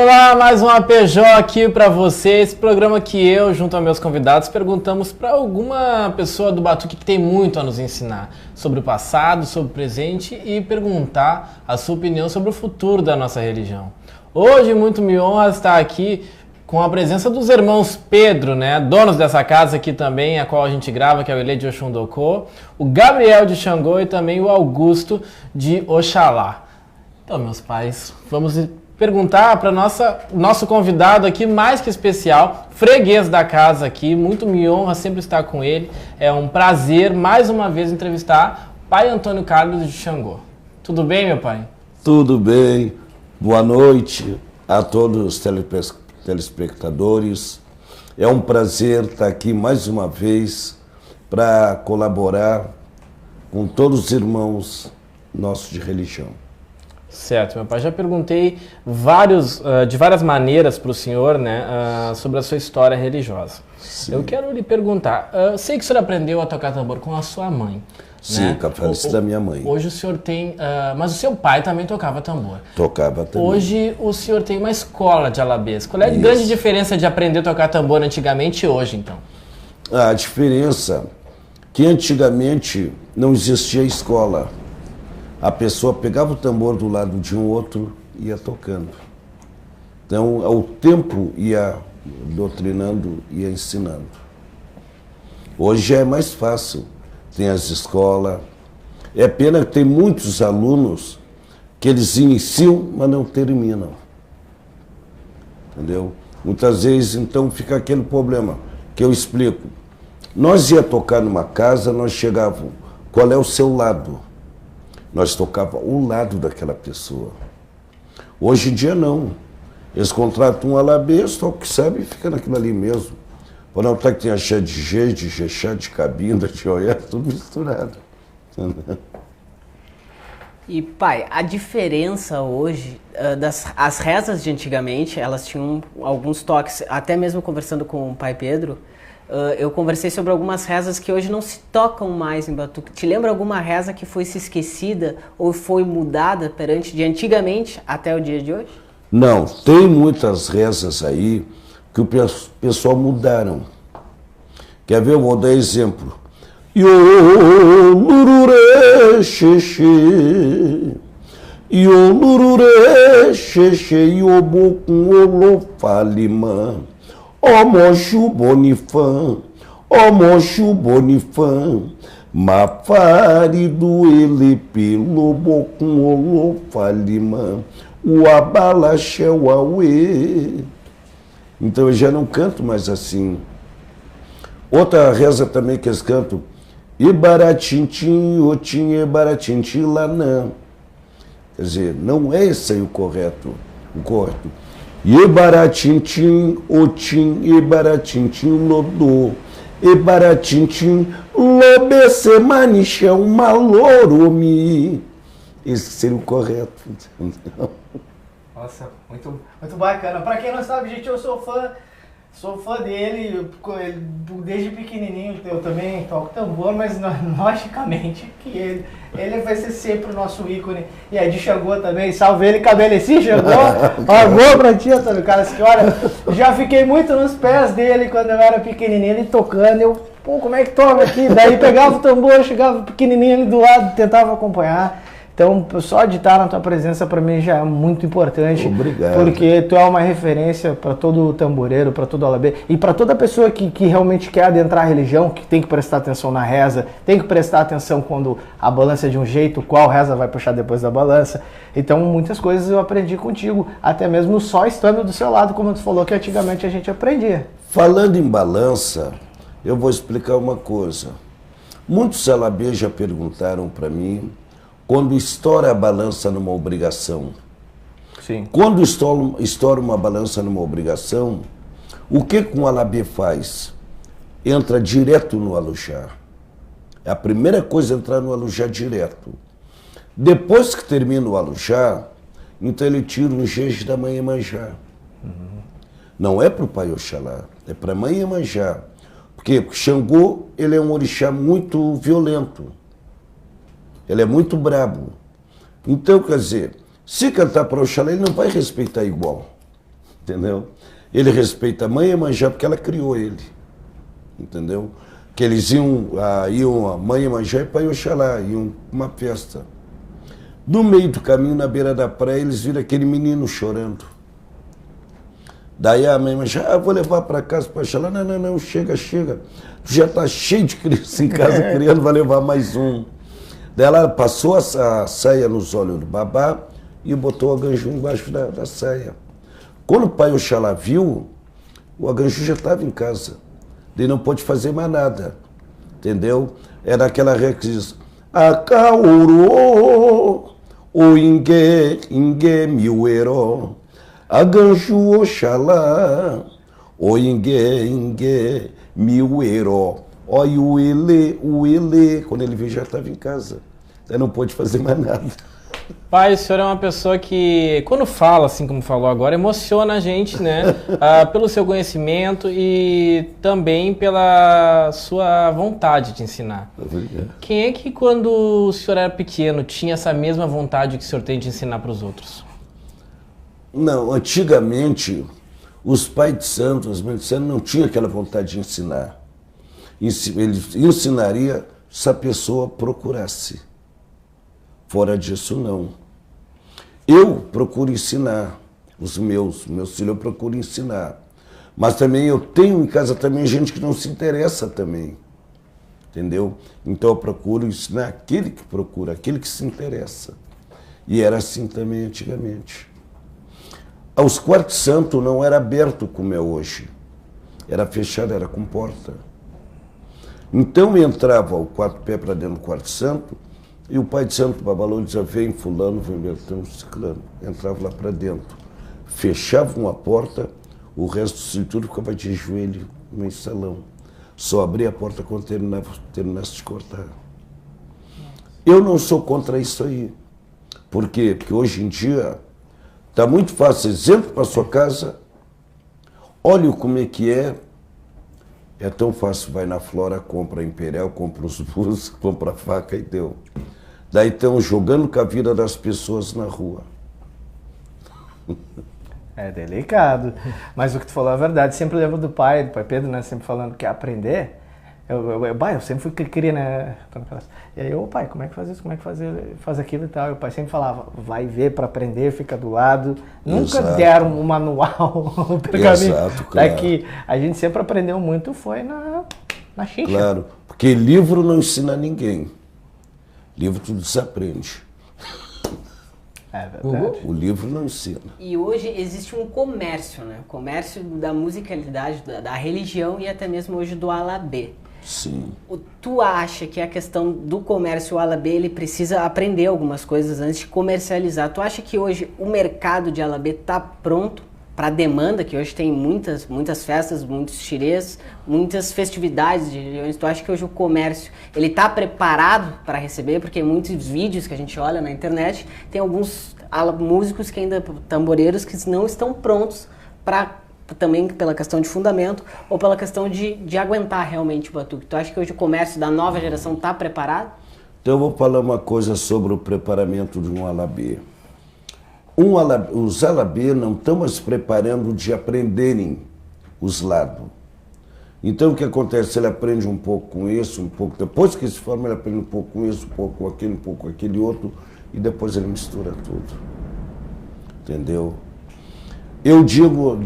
Olá, mais um APJ aqui para você. Esse programa que eu, junto aos meus convidados, perguntamos para alguma pessoa do Batuque que tem muito a nos ensinar sobre o passado, sobre o presente e perguntar a sua opinião sobre o futuro da nossa religião. Hoje, muito me honra estar aqui com a presença dos irmãos Pedro, né, donos dessa casa aqui também, a qual a gente grava, que é o Ilê de Oxundocô, o Gabriel de Xangô e também o Augusto de Oxalá. Então, meus pais, vamos perguntar para nosso convidado aqui, mais que especial, freguês da casa aqui, muito me honra sempre estar com ele. É um prazer, mais uma vez, entrevistar o pai Antônio Carlos de Xangô. Tudo bem, meu pai? Tudo bem. Boa noite a todos os telespectadores. É um prazer estar aqui mais uma vez para colaborar com todos os irmãos nossos de religião. Certo, meu pai. Já perguntei de várias maneiras para o senhor, né, sobre a sua história religiosa. Sim. Eu quero lhe perguntar, eu sei que o senhor aprendeu a tocar tambor com a sua mãe. Sim, né? com a falecida da minha mãe. Hoje o senhor tem... mas o seu pai também tocava tambor. Tocava também. Hoje o senhor tem uma escola de alabês. Qual é a grande diferença de aprender a tocar tambor antigamente e hoje, então? A diferença é que antigamente não existia escola. A pessoa pegava o tambor do lado de um outro e ia tocando. Então, o tempo ia doutrinando, ia ensinando. Hoje é mais fácil. Tem as escolas. É pena que tem muitos alunos que eles iniciam, mas não terminam. Entendeu? Muitas vezes, então, fica aquele problema que eu explico. Nós ia tocar numa casa, nós chegávamos, qual é o seu lado? Nós tocava o lado daquela pessoa. Hoje em dia não. Eles contratam um alabês, só que sabe e fica naquilo ali mesmo. Para não estar que tem axé de G, de Jexá, de Cabinda, de Oiá, tudo misturado. E pai, a diferença hoje, as rezas de antigamente, elas tinham alguns toques, até mesmo conversando com o pai Pedro, eu conversei sobre algumas rezas que hoje não se tocam mais em Batuque. Te lembra alguma reza que foi se esquecida ou foi mudada perante de antigamente até o dia de hoje? Não, tem muitas rezas aí que o pessoal mudaram. Quer ver? Eu vou dar exemplo. Yo lurure xexe, yo lurure xexe, yo bocum olofalima. Ó mocho bonifã, mafari do ele pelo bocum olofalima, o abalaxéu auê. Então eu já não canto mais assim. Outra reza também que eles cantam, Ibaratintim, otim, ibaratintim, lanã. Quer dizer, não é esse aí o correto. Ibaratintim, otim, ibaratintim, lodô. Ibaratintim, lobece, manichão, maloromi. Esse seria o correto. Nossa, muito bacana. Pra quem não sabe, gente, eu sou fã dele, desde pequenininho. Eu também toco tambor, mas logicamente que ele vai ser sempre o nosso ícone. E aí de Xangô também, salve ele, Cabeleci, Xangô. Amor pra ti, Antônio Carlos, que olha, já fiquei muito nos pés dele quando eu era pequenininho, ele tocando, eu, pô, como é que toca aqui? Daí pegava o tambor, chegava pequenininho ali do lado, tentava acompanhar. Então, só de estar na tua presença para mim já é muito importante. Obrigado. Porque tu é uma referência para todo tamboreiro, para todo alabê e para toda pessoa que realmente quer adentrar a religião, que tem que prestar atenção na reza, tem que prestar atenção quando a balança é de um jeito, qual reza vai puxar depois da balança. Então, muitas coisas eu aprendi contigo, até mesmo só estando do seu lado, como tu falou que antigamente a gente aprendia. Falando em balança, eu vou explicar uma coisa. Muitos alabês já perguntaram para mim, quando estoura a balança numa obrigação. Sim. Quando estoura uma balança numa obrigação, o que um alabê faz? Entra direto no alujá. É a primeira coisa entrar no alujá direto. Depois que termina o alujá, então ele tira um jeje da mãe Iemanjá. Não é para o pai Oxalá, é para a mãe Iemanjá. Porque Xangô, ele é um orixá muito violento. Ele é muito brabo. Então, quer dizer, se cantar para Oxalá, ele não vai respeitar igual. entendeu? Ele respeita a mãe e a Iemanjá porque ela criou ele, entendeu? Que eles iam a mãe Iemanjá e pai Oxalá, iam uma festa. No meio do caminho, na beira da praia, eles viram aquele menino chorando. Daí a mãe Iemanjá, vou levar para casa para Oxalá. Não, chega. Tu já tá cheio de criança em casa criando, vai levar mais um. Daí ela passou a saia nos olhos do babá e botou o Aganju embaixo da saia. Quando o pai Oxalá viu, o Aganju já estava em casa. Ele não pôde fazer mais nada, entendeu? Era aquela regra que diz, Akauro, o inge miuero, Aganju Oxalá, o inge miuero. Olha o ele, quando ele viu já estava em casa. Ele não pôde fazer mais nada. Pai, o senhor é uma pessoa que, quando fala, assim como falou agora, emociona a gente, né? Pelo seu conhecimento e também pela sua vontade de ensinar. Obrigado. Quem é que, quando o senhor era pequeno, tinha essa mesma vontade que o senhor tem de ensinar para os outros? Não, antigamente, os pais de santo, as mães de santo, não tinham aquela vontade de ensinar. Ele ensinaria se a pessoa procurasse. Fora disso, não. Eu procuro ensinar os meus filhos, eu procuro ensinar. Mas também eu tenho em casa também gente que não se interessa também, entendeu? Então eu procuro ensinar aquele que procura, aquele que se interessa. E era assim também antigamente. Os quartos santos não era aberto como é hoje. Era fechado, era com porta. Então entrava o quarto pé para dentro do quarto santo, e o pai de santo Babalô dizia, vem fulano, vem Bertão, ciclano. Entrava lá para dentro. Fechava uma porta, o resto do cinturão ficava de joelho no salão. Só abria a porta quando terminasse de cortar. Eu não sou contra isso aí. Por quê? Porque hoje em dia está muito fácil. Exemplo para sua casa, olha como é que é. É tão fácil, vai na Flora, compra a Imperial, compra os burros, compra a faca e deu. Daí estão jogando com a vida das pessoas na rua. É delicado. Mas o que tu falou é verdade. Sempre lembro do pai Pedro, né? Sempre falando que aprender. Eu sempre fui cria, né? E aí, pai, como é que faz isso? Como é que faz aquilo e tal? E o pai sempre falava, vai ver para aprender, fica do lado. Nunca deram um manual, um pergaminho. Exato, claro. Daqui, a gente sempre aprendeu muito, foi na xixa. Claro, porque livro não ensina ninguém. Livro tu desaprende. É verdade. O livro não ensina. E hoje existe um comércio, né? Comércio da musicalidade, da religião e até mesmo hoje do alabê. Sim. Tu acha que a questão do comércio, o alabê, ele precisa aprender algumas coisas antes de comercializar? Tu acha que hoje o mercado de alabê está pronto para a demanda, que hoje tem muitas festas, muitos xirês, muitas festividades de regiões? Tu acha que hoje o comércio ele está preparado para receber? Porque muitos vídeos que a gente olha na internet, tem alguns músicos que ainda, tamboreiros, que não estão prontos para, também pela questão de fundamento ou pela questão de aguentar realmente o batuque. Tu acha que hoje o comércio da nova geração está preparado? Então eu vou falar uma coisa sobre o preparamento de um alabê. Os alabê não estão se preparando de aprenderem os lados. Então o que acontece? Ele aprende um pouco com isso, um pouco. Depois que se forma, ele aprende um pouco com isso, um pouco com aquele, um pouco com aquele outro, e depois ele mistura tudo. Entendeu? Eu digo,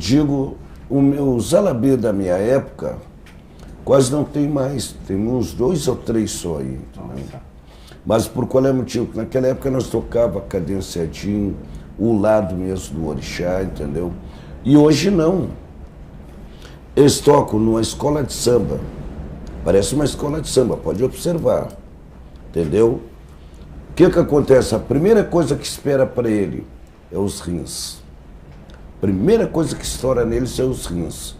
os alabê da minha época quase não tem mais. Tem uns 2 ou 3 só aí. Mas por qual é o motivo? Naquela época nós tocava cadenciadinho, o lado mesmo do orixá, entendeu? E hoje não. Eles tocam numa escola de samba. Parece uma escola de samba, pode observar. Entendeu? O que acontece? A primeira coisa que espera para ele é os rins. A primeira coisa que estoura neles é os rins.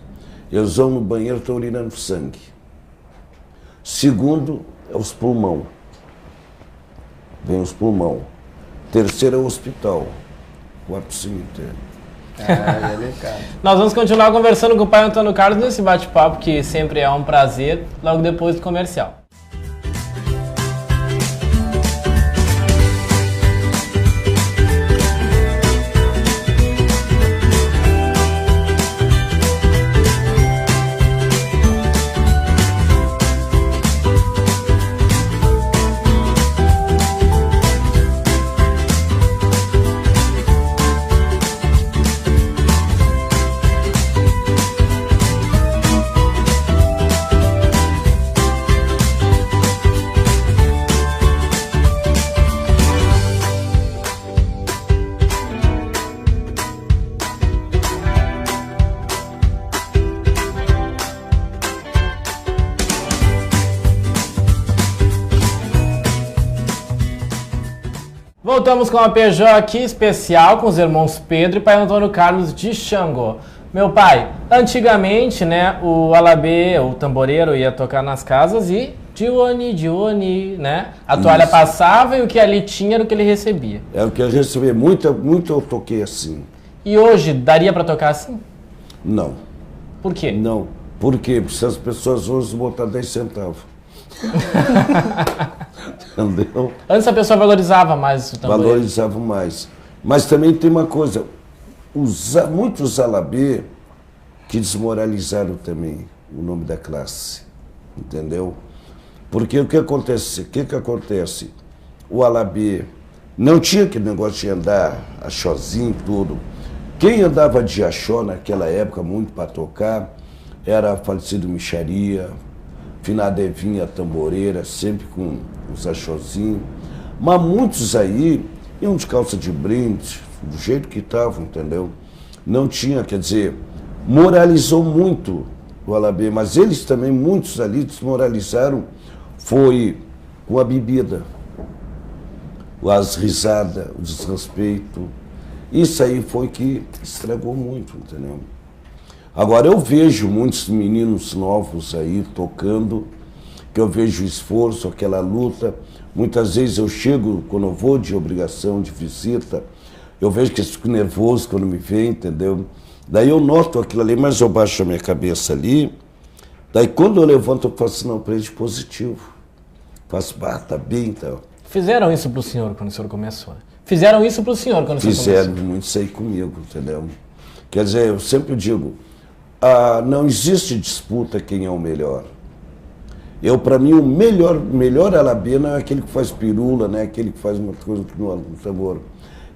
Eles vão no banheiro, estão urinando sangue. Segundo, é os pulmão. Vem os pulmão. Terceiro é o hospital. Quarto, cemitério. Nós vamos continuar conversando com o pai Antônio Carlos nesse bate-papo, que sempre é um prazer, logo depois do comercial. Voltamos com a PJ aqui especial com os irmãos Pedro e pai Antônio Carlos de Xangô. Meu pai, antigamente, né, o alabê, o tamboreiro ia tocar nas casas e Dione, né? A toalha passava e o que ali tinha era o que ele recebia. É o que eu recebi. Muito eu toquei assim. E hoje, daria para tocar assim? Não. Por quê? Não. Por quê? Porque as pessoas hoje botam 10 centavos. Entendeu? Antes a pessoa valorizava mais o tamboreiro. Valorizava mais. Mas também tem uma coisa. Muitos alabê que desmoralizaram também o nome da classe. Entendeu? Porque o que acontece? O alabê não tinha aquele negócio de andar axózinho e tudo. Quem andava de axó naquela época, muito para tocar, era falecido Micharia, finada Evinha Tamboreira, sempre com os axózinhos. Mas muitos aí iam de calça de brinde, do jeito que estavam, entendeu? Não tinha, quer dizer, moralizou muito o alabê, mas eles também, muitos ali, desmoralizaram, foi com a bebida, as risadas, o desrespeito. Isso aí foi que estragou muito, entendeu? Agora eu vejo muitos meninos novos aí tocando, que eu vejo o esforço, aquela luta. Muitas vezes eu chego, quando eu vou de obrigação, de visita, eu vejo que eles ficam nervosos quando me veem, entendeu? Daí eu noto aquilo ali, mas eu baixo a minha cabeça ali. Daí quando eu levanto, eu faço não para eles positivo. Faço, tá bem, então. Fizeram isso pro senhor quando o senhor começou? Fizeram isso pro senhor quando o senhor começou? Fizeram muito isso aí comigo, entendeu? Quer dizer, eu sempre digo, não existe disputa quem é o melhor. Para mim, o melhor alabê não é aquele que faz pirula, né? Aquele que faz uma coisa no tambor.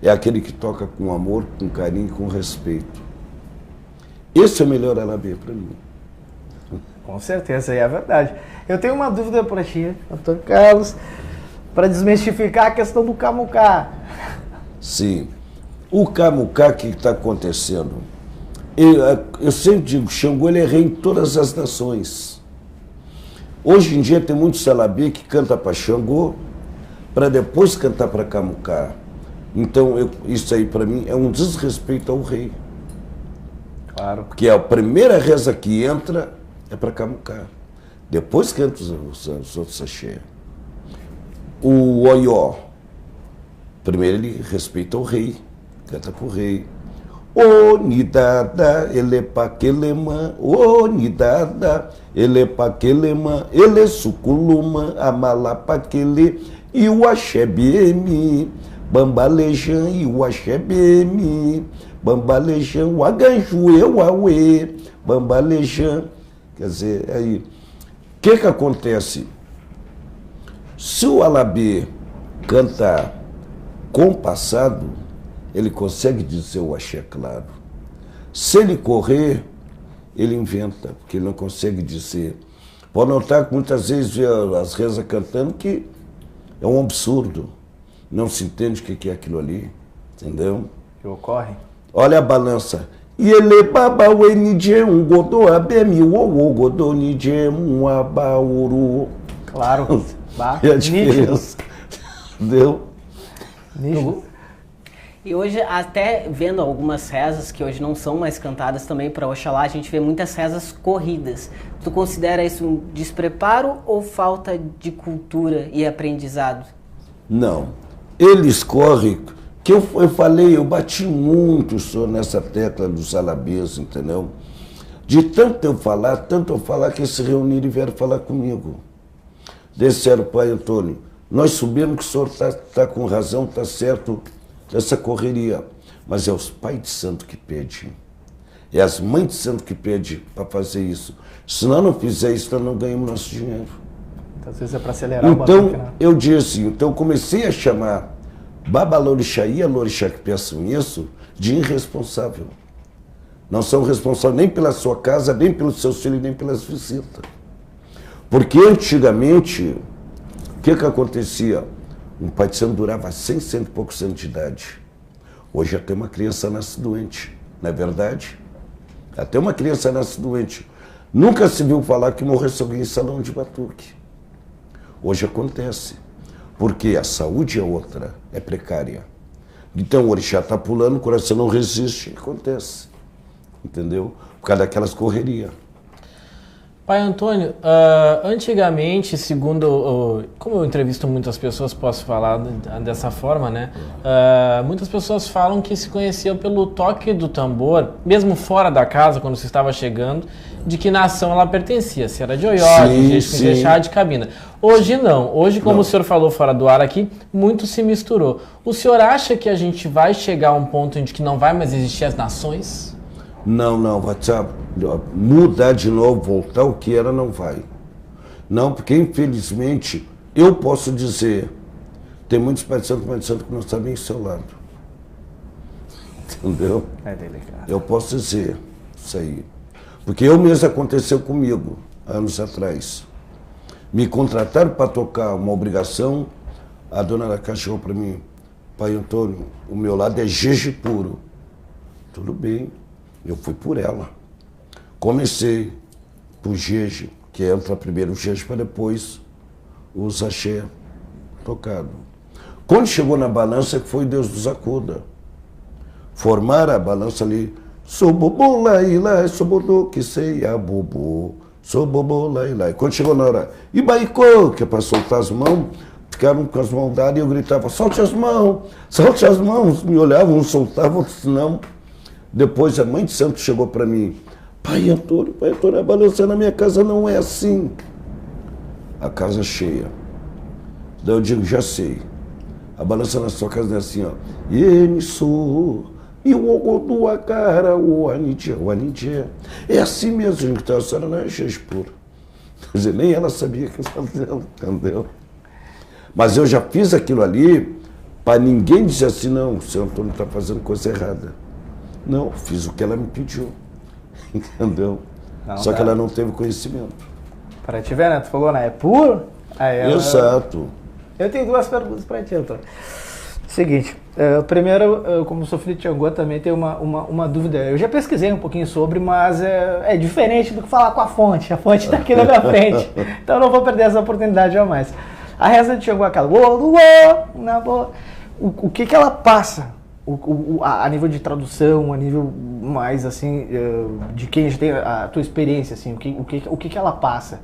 É aquele que toca com amor, com carinho, com respeito. Esse é o melhor alabê para mim. Com certeza, é verdade. Eu tenho uma dúvida para ti, Antônio Carlos, para desmistificar a questão do camucá. Sim. O camucá, o que está acontecendo? Eu sempre digo, Xangô ele é rei em todas as nações. Hoje em dia tem muitos alabê que canta para Xangô, para depois cantar para camucá. Então, isso aí para mim é um desrespeito ao rei. Claro. Porque a primeira reza que entra é para camucá. Depois canta os outros axé. O oió, primeiro ele respeita o rei, canta para o rei. O nidada, ele paquelema, o nidada, ele paquelema, ele suculuma, amalapaquele, e o axé biemi, bambalejan, e o axé biemi, bambalejan, o aganju, eu auê, bambalejan. Quer dizer, aí, o que acontece? Se o alabê canta compassado, ele consegue dizer o axé claro. Se ele correr, ele inventa, porque ele não consegue dizer. Pode notar que muitas vezes vê as rezas cantando que é um absurdo. Não se entende o que é aquilo ali, entendeu? Que ocorre? Olha a balança. E ele baba o enidje um godô abemi o godô nidje um abauru. Claro. E a diferença, entendeu? Nítido. E hoje, até vendo algumas rezas que hoje não são mais cantadas também para Oxalá, a gente vê muitas rezas corridas. Tu considera isso um despreparo ou falta de cultura e aprendizado? Não. Eles correm, que eu falei, eu bati muito só nessa tecla dos alabês, entendeu? De tanto eu falar que eles se reuniram e vieram falar comigo. Disseram, pai Antônio, nós sabemos que o senhor está com razão, está certo, essa correria. Mas é os pais de santo que pedem. É as mães de santo que pedem para fazer isso. Se nós não fizer isso, nós não ganhamos nosso dinheiro. Então, às vezes é para acelerar o Então, batuque, né? eu disse, então comecei a chamar Babalorixá e Alorixá que pensam isso de irresponsável. Não são responsáveis nem pela sua casa, nem pelos seus filhos, nem pelas visitas. Porque antigamente, o que acontecia? Um pai de santo durava 100, 100 e poucos anos de idade. Hoje até uma criança nasce doente, não é verdade? Até uma criança nasce doente. Nunca se viu falar que morresse alguém em salão de batuque. Hoje acontece. Porque a saúde é outra, é precária. Então o orixá está pulando, o coração não resiste, acontece. Entendeu? Por causa daquelas correrias. Pai Antônio, antigamente, segundo, como eu entrevisto muitas pessoas, posso falar dessa forma, né? Muitas pessoas falam que se conheciam pelo toque do tambor, mesmo fora da casa, quando se estava chegando, de que nação ela pertencia, se era de Oió, de Jexá, de Cabina. Hoje não, hoje como o senhor falou fora do ar aqui, muito se misturou. O senhor acha que a gente vai chegar a um ponto em que não vai mais existir as nações? Não, vai mudar de novo, voltar o que era, não vai. Não, porque infelizmente, eu posso dizer, tem muitos pais de santo que não sabem o seu lado. Entendeu? É delicado. Eu posso dizer isso aí. Porque eu mesmo aconteceu comigo, anos atrás. Me contrataram para tocar uma obrigação, a dona da casa chegou para mim, pai Antônio, o meu lado é jeje puro. Tudo bem. Eu fui por ela. Comecei por jeje, que entra primeiro o jeje para depois o axé tocado. Quando chegou na balança, que foi Deus nos acuda. Formaram a balança ali. Sou bobo, lá, sou bobo, que sei a bobo. Sou bobo, lá. Quando chegou na hora, e baicou, que é para soltar as mãos, ficaram com as mãos dadas e eu gritava, solte as mãos. Me olhavam, soltavam, não. Depois a mãe de santo chegou para mim, pai Antônio, a balança na minha casa não é assim. A casa cheia. Daí eu digo, já sei. A balança na sua casa não é assim, ó. E o ogo a cara, o anidia. É assim mesmo, gente, a senhora não é jeje puro. Quer dizer, nem ela sabia que eu estava fazendo, entendeu? Mas eu já fiz aquilo ali para ninguém dizer assim, não, o seu Antônio está fazendo coisa errada. Não, fiz o que ela me pediu, entendeu? Não, só que ela não teve conhecimento. Para te ver, né? Tu falou, né? É puro? Aí Exato. Eu tenho duas perguntas para ti, Antônio. Seguinte, primeiro, como sou filho de Xangô, também tenho uma dúvida. Eu já pesquisei um pouquinho sobre, mas é diferente do que falar com a fonte. A fonte está aqui na minha frente, então eu não vou perder essa oportunidade jamais. A reza de Xangô é aquela, na boa. O que ela passa? A nível de tradução, a nível mais assim, de quem já tem a tua experiência, assim, o que ela passa?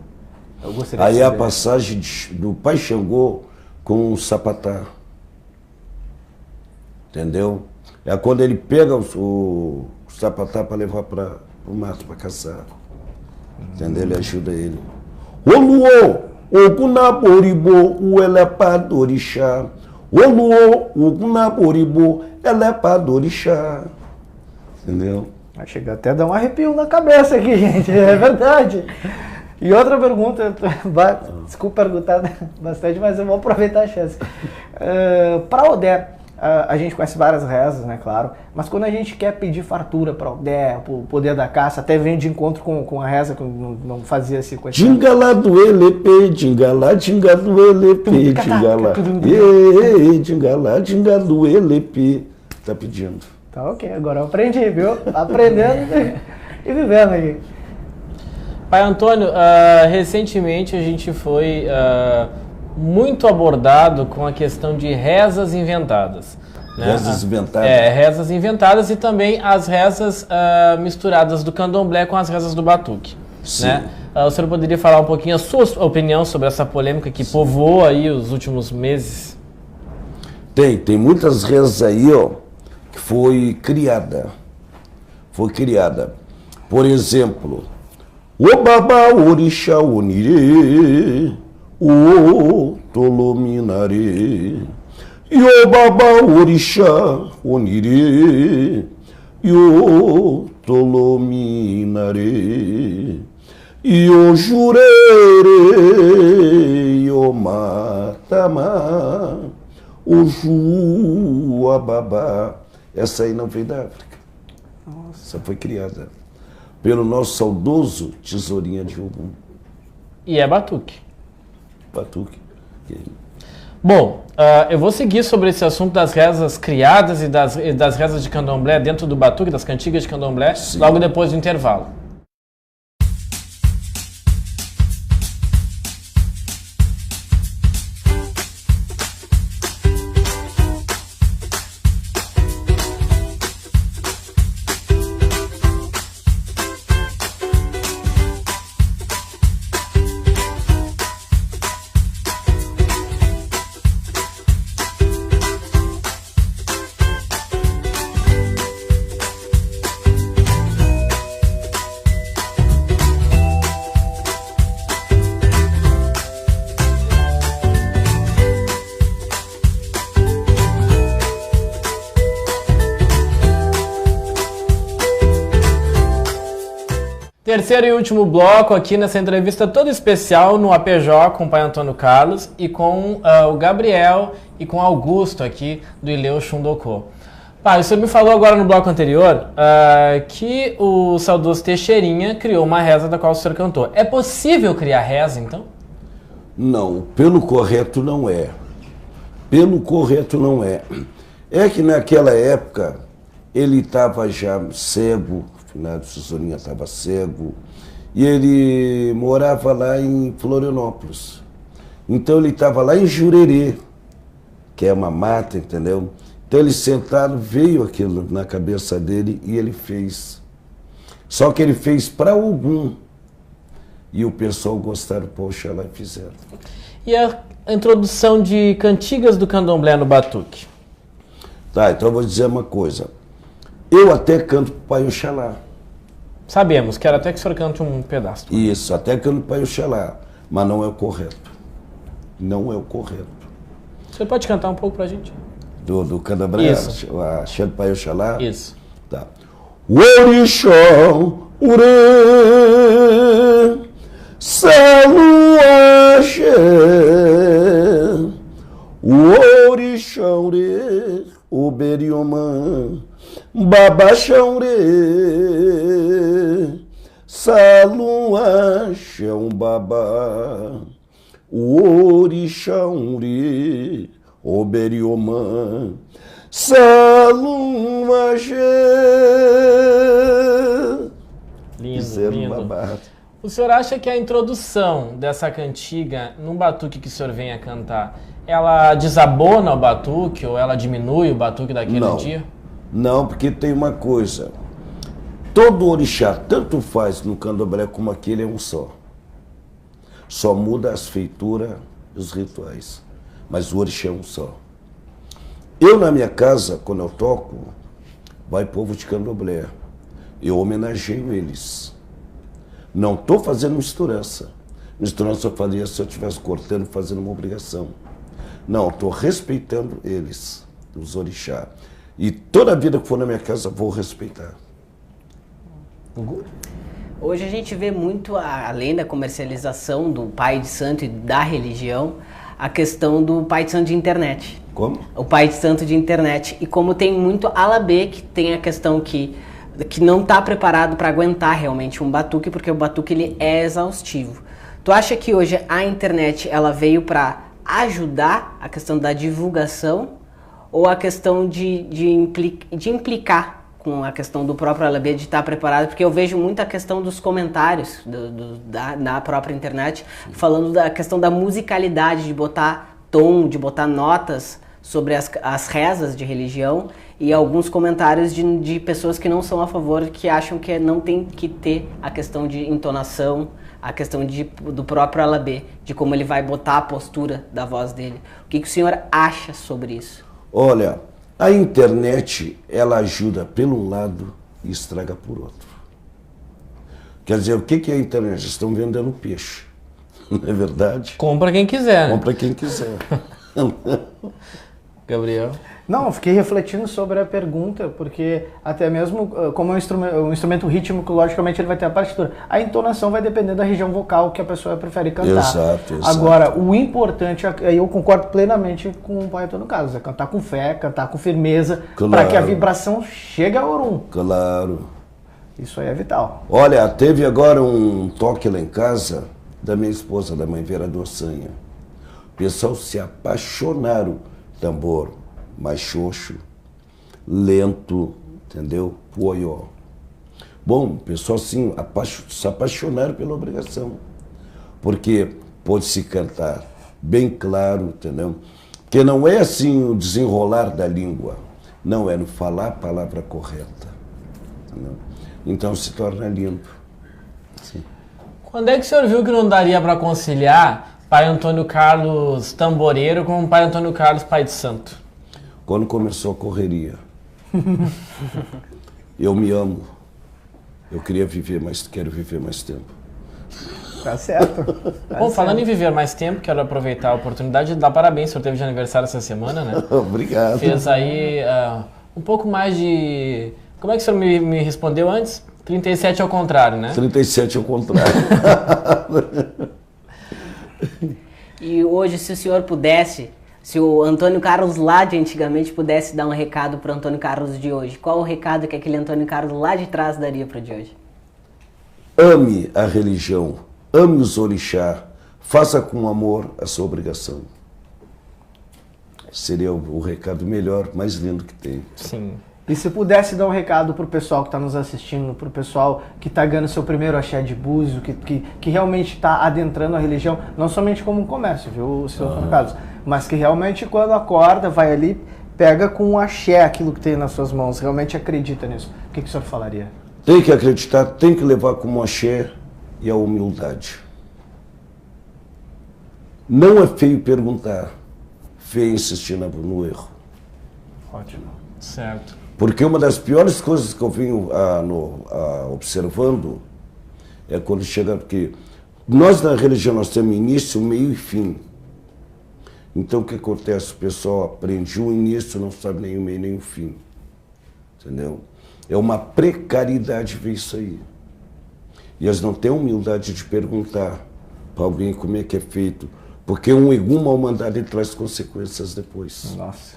Eu gostaria aí de saber. A passagem do pai Xangô com o sapatá. Entendeu? É quando ele pega o sapatá para levar para o mato para caçar. Entendeu? Ele ajuda ele. Oluô, ogunaboribo, o elepadorixá. Oluô, ogunaboribo, elepadorixá. Entendeu? Vai chegar até a dar um arrepio na cabeça aqui, gente. É verdade. E outra pergunta, desculpa perguntar bastante, mas eu vou aproveitar a chance. Para Odé, a gente conhece várias rezas, né, claro, mas quando a gente quer pedir fartura para Odé, o poder da caça, até vem de encontro com a reza que não fazia assim com esse... Dingala do elepe, dingala do elepe, dingala. Dingala do elepe. Tá pedindo. Tá ok, agora eu aprendi, viu? Aprendendo e vivendo aqui. Pai Antônio, recentemente a gente foi muito abordado com a questão de rezas inventadas. Né? Rezas inventadas? Rezas inventadas e também as rezas misturadas do candomblé com as rezas do batuque. Sim. Né? O senhor poderia falar um pouquinho a sua opinião sobre essa polêmica que povoou aí os últimos meses? Tem muitas rezas aí, ó, que foi criada. Por exemplo, o Baba Orixá Onire, o Tolominare, e o Baba Orixá Onire, e o Tolominare, e o Jurere, e o Matama, o Juababá. Essa aí não veio da África. Nossa. Essa foi criada pelo nosso saudoso Tesourinha de Ogum. E é batuque. Batuque. Bom, eu vou seguir sobre esse assunto das rezas criadas e das rezas de candomblé dentro do batuque, das cantigas de candomblé, sim, logo depois do intervalo. Terceiro e último bloco aqui nessa entrevista toda especial no APJ com o pai Antônio Carlos e com o Gabriel e com o Augusto aqui do Ileu Xundocô. Pai, o senhor me falou agora no bloco anterior que o saudoso Teixeirinha criou uma reza da qual o senhor cantou. É possível criar reza, então? Não, pelo correto não é. Pelo correto não é. É que naquela época ele estava já cego, Finado Cesorinha estava cego, e ele morava lá em Florianópolis. Então ele estava lá em Jurerê, que é uma mata, entendeu? Então ele sentado, veio aquilo na cabeça dele e ele fez. Só que ele fez para algum. E o pessoal gostaram, poxa, lá e fizeram. E a introdução de cantigas do candomblé no batuque? Tá, então eu vou dizer uma coisa. Eu até canto pro Pai Oxalá. Sabemos, quero até que o senhor cante um pedaço. Isso, até canto pro Pai Oxalá. Mas não é o correto. Não é o correto. O senhor pode cantar um pouco pra gente? Do candomblé? Isso. A Xé do Pai Oxalá? Isso. Tá. O Orixão, Urê, Saluaxé, o Orixão, Urê, o Beriomã, Babaxão, Urê, Saluaxé, um babá, o Orixão, Urê, o Beriomã, Saluaxé. Lindo, lindo. O senhor acha que a introdução dessa cantiga num batuque que o senhor vem a cantar, ela desabona o batuque ou ela diminui o batuque daquele dia? Não, porque tem uma coisa. Todo orixá, tanto faz no candomblé como aquele, é um só. Só muda as feituras e os rituais. Mas o orixá é um só. Eu, na minha casa, quando eu toco, vai povo de candomblé. Eu homenageio eles. Não estou fazendo misturança. Misturança eu faria se eu estivesse cortando, fazendo uma obrigação. Não, estou respeitando eles, os orixá. E toda a vida que for na minha casa, vou respeitar. Hoje a gente vê muito, além da comercialização do pai de santo e da religião, a questão do pai de santo de internet. Como? O pai de santo de internet. E como tem muito alabê, que tem a questão que não está preparado para aguentar realmente um batuque, porque o batuque ele é exaustivo. Tu acha que hoje a internet ela veio para ajudar a questão da divulgação ou a questão de implicar com a questão do próprio alabê de estar preparado? Porque eu vejo muita questão dos comentários da própria internet falando da questão da musicalidade, de botar tom, de botar notas sobre as rezas de religião, e alguns comentários de pessoas que não são a favor, que acham que não tem que ter a questão de entonação, a questão do próprio alabê, de como ele vai botar a postura da voz dele. O que o senhor acha sobre isso? Olha, a internet, ela ajuda por um lado e estraga por outro. Quer dizer, o que é a internet? Eles estão vendendo peixe, não é verdade? Compra quem quiser. Né? Compra quem quiser. Gabriel? Não, eu fiquei refletindo sobre a pergunta, porque até mesmo como é um instrumento rítmico, logicamente ele vai ter a partitura. A entonação vai depender da região vocal que a pessoa prefere cantar. Exato. Agora, o importante, aí eu concordo plenamente com o pai Antônio Carlos, é cantar com fé, cantar com firmeza, Claro. para que a vibração chegue ao orum. Claro. Isso aí é vital. Olha, teve agora um toque lá em casa da minha esposa, da mãe Vera Doçanha. O pessoal se apaixonaram. Tambor mais xoxo, lento, entendeu? Poió. Bom, o pessoal assim, se apaixonaram pela obrigação. Porque pode-se cantar bem claro, entendeu? Porque não é assim o desenrolar da língua. Não, é no falar a palavra correta. Entendeu? Então se torna limpo. Assim. Quando é que o senhor viu que não daria para conciliar pai Antônio Carlos tamboreiro com o pai Antônio Carlos pai de santo? Quando começou a correria. Eu me amo. Eu queria viver mais, quero viver mais tempo. Tá certo. Bom, falando em viver mais tempo, quero aproveitar a oportunidade de dar parabéns. O senhor teve de aniversário essa semana, né? Obrigado. Fez aí um pouco mais de... Como é que o senhor me respondeu antes? 37 ao contrário, né? 37 ao contrário. E hoje, se o senhor pudesse, se o Antônio Carlos lá de antigamente pudesse dar um recado para o Antônio Carlos de hoje, qual o recado que aquele Antônio Carlos lá de trás daria para o de hoje? Ame a religião, ame os orixá, faça com amor a sua obrigação. Seria o recado melhor, mais lindo que tem. Sim. E se pudesse dar um recado pro pessoal que está nos assistindo, pro pessoal que está ganhando seu primeiro axé de búzio, que realmente está adentrando a religião, não somente como um comércio, viu, seu Antônio Carlos, mas que realmente quando acorda, vai ali, pega com um axé aquilo que tem nas suas mãos, realmente acredita nisso. O que o senhor falaria? Tem que acreditar, tem que levar como axé e a humildade. Não é feio perguntar, feio insistir no erro. Ótimo. Certo. Porque uma das piores coisas que eu venho observando é quando chega... Porque nós na religião nós temos início, meio e fim. Então o que acontece? O pessoal aprende o início, não sabe nem o meio nem o fim. Entendeu? É uma precariedade ver isso aí. E eles não têm a humildade de perguntar para alguém como é que é feito. Porque um egum mal mandado ele traz consequências depois. Nossa.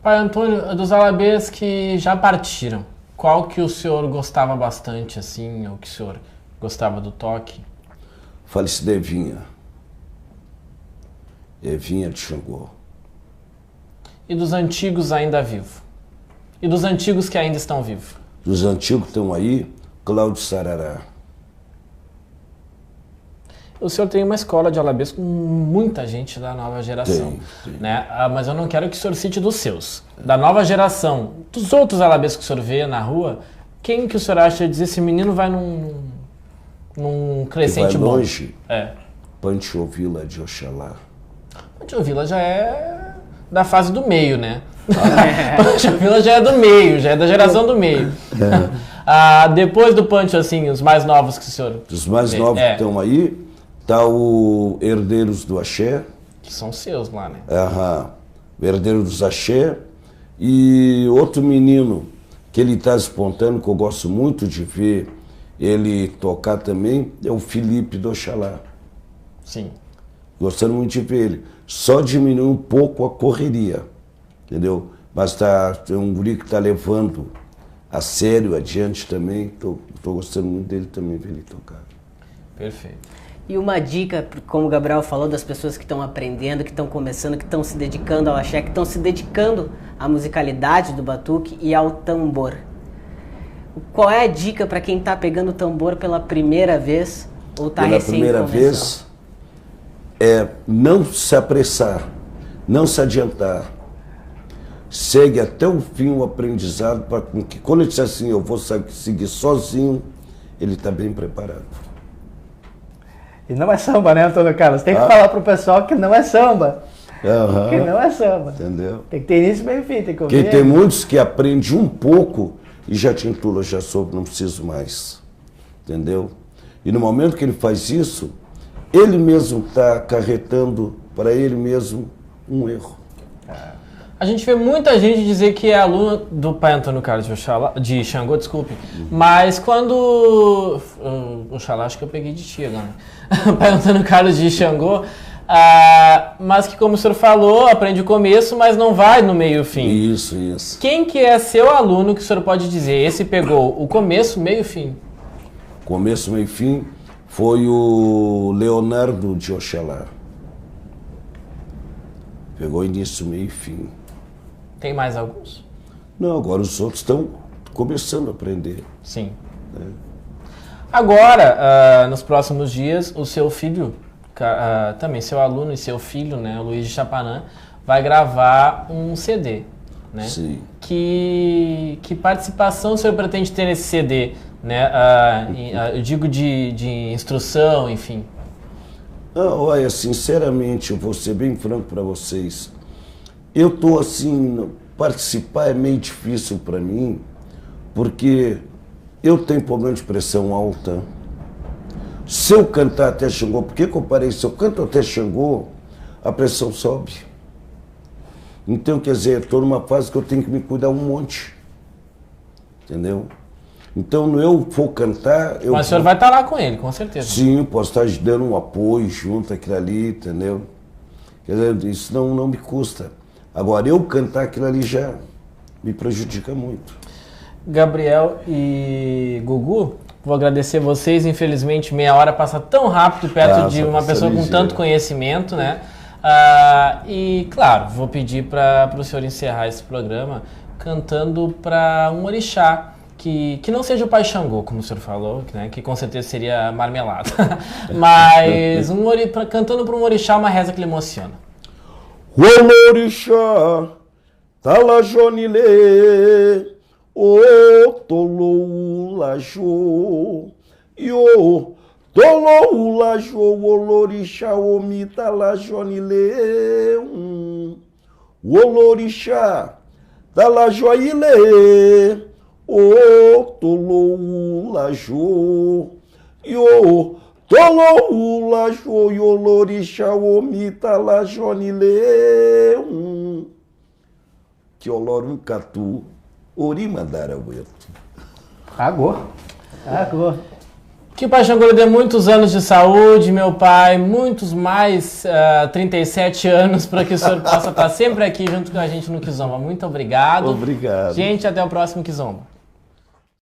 Pai Antônio, dos alabês que já partiram, qual que o senhor gostava bastante, assim, ou que o senhor gostava do toque? Falecida Evinha. Evinha de Xangô. E dos antigos ainda vivos? E dos antigos que ainda estão vivos? Dos antigos que estão aí, Cláudio Sarará. O senhor tem uma escola de alabês com muita gente da nova geração, Tem. né? Mas eu não quero que o senhor cite dos seus. Da nova geração, dos outros alabês que o senhor vê na rua, quem que o senhor acha de dizer esse menino vai num crescente vai bom? longe, É. Pancho Vila de Oxalá. Pancho Vila já é da fase do meio, né? Pancho Vila já é do meio, já é da geração do meio. Depois do Pancho, assim, os mais novos que o senhor... Dos mais vê. novos que estão aí, tá o Herdeiros do Axé. Que são seus lá, né? O Herdeiro dos Axé. E outro menino que ele está espontâneo, que eu gosto muito de ver ele tocar também, é o Felipe do Oxalá. Sim. Gostando muito de ver ele. Só diminuiu um pouco a correria, entendeu? Mas tem um guri que está levando a sério, adiante também. Tô gostando muito dele também, ver ele tocar. Perfeito. E uma dica, como o Gabriel falou, das pessoas que estão aprendendo, que estão começando, que estão se dedicando ao axé, que estão se dedicando à musicalidade do batuque e ao tambor. Qual é a dica para quem está pegando o tambor pela primeira vez ou está recém Pela primeira começando? vez, é não se apressar, não se adiantar. Segue até o fim o aprendizado, para que quando ele disser assim, eu vou seguir sozinho, ele está bem preparado. E não é samba, né, Antônio Carlos? Tem que falar pro pessoal que não é samba. Que não é samba. Entendeu? Tem que ter início, meio e fim, tem que ouvir. Porque tem muitos que aprendem um pouco e já titula, já soube, não preciso mais. Entendeu? E no momento que ele faz isso, ele mesmo está acarretando para ele mesmo um erro. A gente vê muita gente dizer que é aluno do pai Antônio Carlos de Xangô, desculpe. Mas quando... Oxalá, acho que eu peguei de ti agora. Pai Antônio Carlos de Xangô, mas que, como o senhor falou, aprende o começo, mas não vai no meio e o fim. Isso. Quem que é seu aluno que o senhor pode dizer? Esse pegou o começo, meio e fim. Começo, meio e fim foi o Leonardo de Oxalá. Pegou início, meio e fim. Tem mais alguns? Não, agora os outros estão começando a aprender. Sim. Agora, nos próximos dias, o seu filho, também seu aluno e seu filho, né, o Luiz de Chapanã, vai gravar um CD, né? Sim. Que participação o senhor pretende ter nesse CD, né? Eu digo de instrução, enfim. Olha, sinceramente, eu vou ser bem franco para vocês. Eu tô assim, participar é meio difícil para mim, porque eu tenho problema de pressão alta. Se eu cantar até Xangô, por que eu parei? Se eu canto até Xangô, a pressão sobe. Então, quer dizer, estou numa fase que eu tenho que me cuidar um monte. Entendeu? Então, eu for cantar... Mas o senhor vai estar lá com ele, com certeza. Sim, posso estar dando um apoio junto àquilo ali, entendeu? Quer dizer, isso não me custa. Agora, eu cantar aquilo ali já me prejudica muito. Gabriel e Gugu, vou agradecer vocês. Infelizmente, meia hora passa tão rápido perto de uma pessoa com tanto conhecimento, né? E, claro, vou pedir para o senhor encerrar esse programa cantando para um orixá, que não seja o Pai Xangô, como o senhor falou, né, que com certeza seria marmelada, mas cantando para um orixá uma reza que lhe emociona. O orixá, talajonile, o tolou lajô, yo, tolou lajô, o orixá, o mitalajonile, o orixá, talajoile, o tolou lajô, yo, tolou lajô, yo, lorixá, o mitalajonile, que olorum catu, orimandaraueto. Agô. Que o Pai Xangô lhe dê muitos anos de saúde, meu pai, muitos mais 37 anos, para que o senhor possa estar sempre aqui junto com a gente no Kizomba. Muito obrigado. Obrigado. Gente, até o próximo Kizomba.